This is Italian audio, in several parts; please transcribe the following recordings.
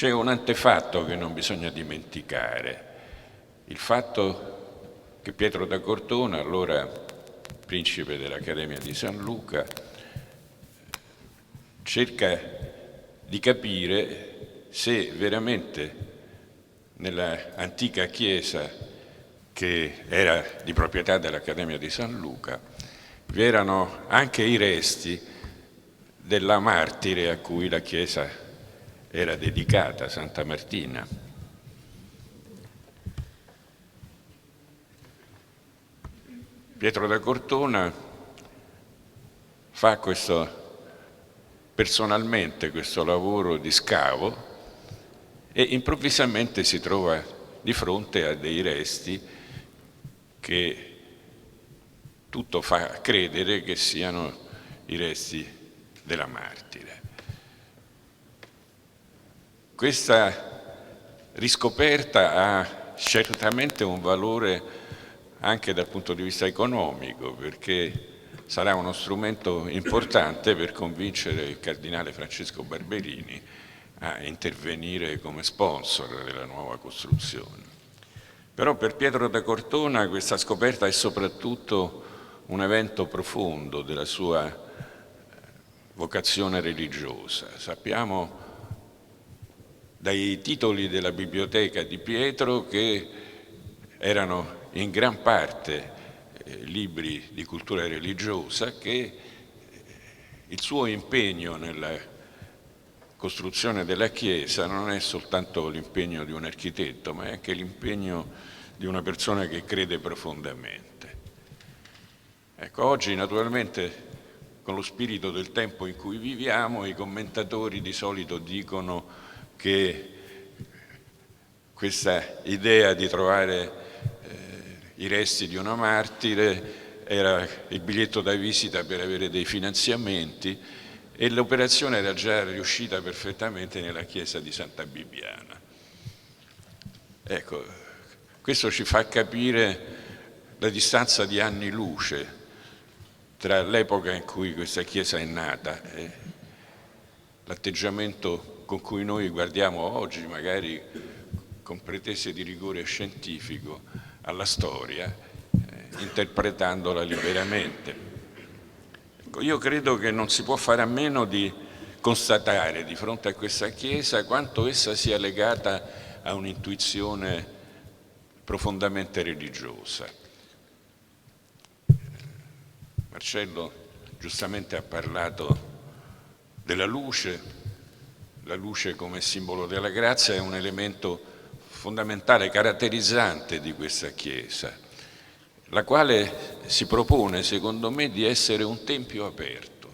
C'è un antefatto che non bisogna dimenticare, il fatto che Pietro da Cortona, allora principe dell'Accademia di San Luca, cerca di capire se veramente nella antica chiesa, che era di proprietà dell'Accademia di San Luca, vi erano anche i resti della martire a cui la chiesa era dedicata, Santa Martina. Pietro da Cortona fa personalmente questo lavoro di scavo e improvvisamente si trova di fronte a dei resti che tutto fa credere che siano i resti della martire. Questa riscoperta ha certamente un valore anche dal punto di vista economico, perché sarà uno strumento importante per convincere il cardinale Francesco Barberini a intervenire come sponsor della nuova costruzione. Però per Pietro da Cortona questa scoperta è soprattutto un evento profondo della sua vocazione religiosa. Sappiamo dai titoli della biblioteca di Pietro che erano in gran parte libri di cultura religiosa, che il suo impegno nella costruzione della Chiesa non è soltanto l'impegno di un architetto, ma è anche l'impegno di una persona che crede profondamente. Ecco, oggi naturalmente con lo spirito del tempo in cui viviamo, i commentatori di solito dicono che questa idea di trovare i resti di una martire era il biglietto da visita per avere dei finanziamenti e l'operazione era già riuscita perfettamente nella chiesa di Santa Bibiana. Ecco, questo ci fa capire la distanza di anni luce tra l'epoca in cui questa chiesa è nata e l'atteggiamento con cui noi guardiamo oggi, magari con pretese di rigore scientifico, alla storia, interpretandola liberamente. Ecco, io credo che non si può fare a meno di constatare di fronte a questa Chiesa quanto essa sia legata a un'intuizione profondamente religiosa. Marcello giustamente ha parlato della luce. La luce come simbolo della grazia è un elemento fondamentale, caratterizzante di questa Chiesa, la quale si propone, secondo me, di essere un tempio aperto.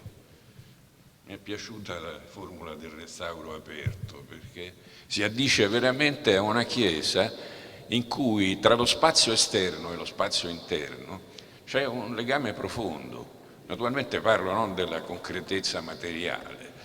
Mi è piaciuta la formula del restauro aperto, perché si addice veramente a una Chiesa in cui tra lo spazio esterno e lo spazio interno c'è un legame profondo. Naturalmente parlo non della concretezza materiale.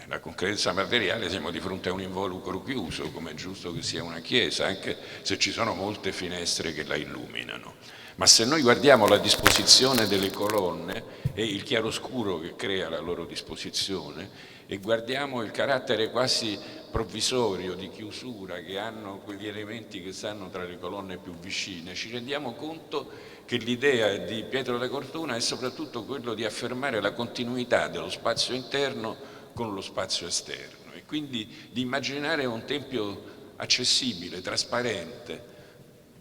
Nella concretezza materiale siamo di fronte a un involucro chiuso, come è giusto che sia una chiesa, anche se ci sono molte finestre che la illuminano. Ma se noi guardiamo la disposizione delle colonne e il chiaroscuro che crea la loro disposizione e guardiamo il carattere quasi provvisorio di chiusura che hanno quegli elementi che stanno tra le colonne più vicine, ci rendiamo conto che l'idea di Pietro da Cortona è soprattutto quello di affermare la continuità dello spazio interno con lo spazio esterno e quindi di immaginare un tempio accessibile, trasparente,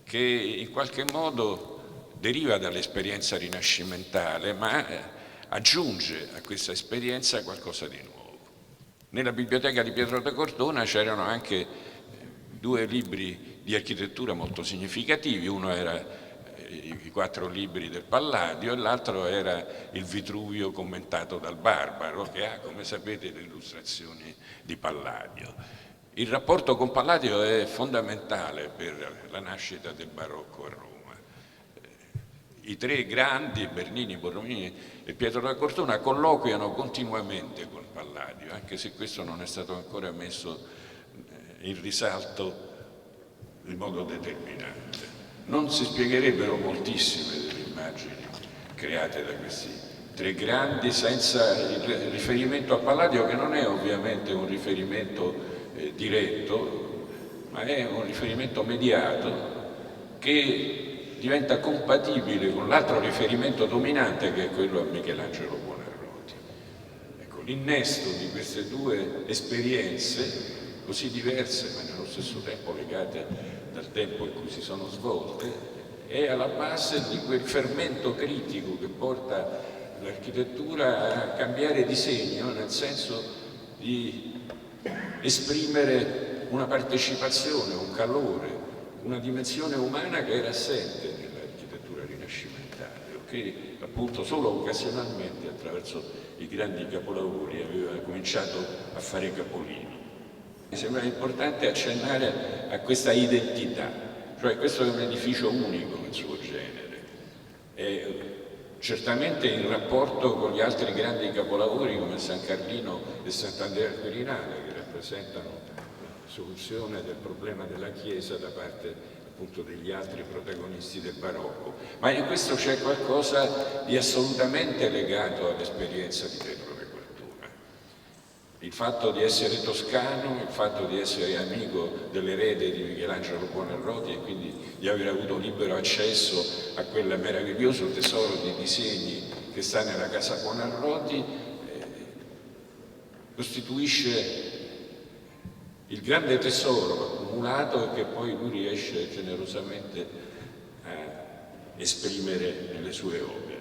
che in qualche modo deriva dall'esperienza rinascimentale, ma aggiunge a questa esperienza qualcosa di nuovo. Nella biblioteca di Pietro da Cortona c'erano anche due libri di architettura molto significativi, uno era i 4 libri del Palladio e l'altro era il Vitruvio commentato dal Barbaro, che ha, come sapete, le illustrazioni di Palladio. Il rapporto con Palladio è fondamentale per la nascita del barocco a Roma. I 3 grandi, Bernini, Borromini e Pietro da Cortona, colloquiano continuamente con Palladio, anche se questo non è stato ancora messo in risalto in modo determinante. Non si spiegherebbero moltissime delle immagini create da questi 3 grandi senza il riferimento a Palladio, che non è ovviamente un riferimento diretto, ma è un riferimento mediato che diventa compatibile con l'altro riferimento dominante, che è quello a Michelangelo Buonarroti. Ecco, l'innesto di queste due esperienze così diverse ma nello stesso tempo legate dal tempo in cui si sono svolte, è alla base di quel fermento critico che porta l'architettura a cambiare disegno, nel senso di esprimere una partecipazione, un calore, una dimensione umana che era assente nell'architettura rinascimentale, che appunto solo occasionalmente attraverso i grandi capolavori aveva cominciato a fare capolini. Mi sembra importante accennare a questa identità, cioè questo è un edificio unico nel suo genere, è certamente in rapporto con gli altri grandi capolavori come San Carlino e Sant'Andrea al Quirinale, che rappresentano la soluzione del problema della Chiesa da parte appunto degli altri protagonisti del barocco, ma in questo c'è qualcosa di assolutamente legato all'esperienza di Pietro Re Quartuna. Il fatto di essere toscano, il fatto di essere amico dell'erede di Michelangelo Buonarroti e quindi di aver avuto libero accesso a quel meraviglioso tesoro di disegni che sta nella casa Buonarroti, costituisce il grande tesoro accumulato e che poi lui riesce generosamente a esprimere nelle sue opere.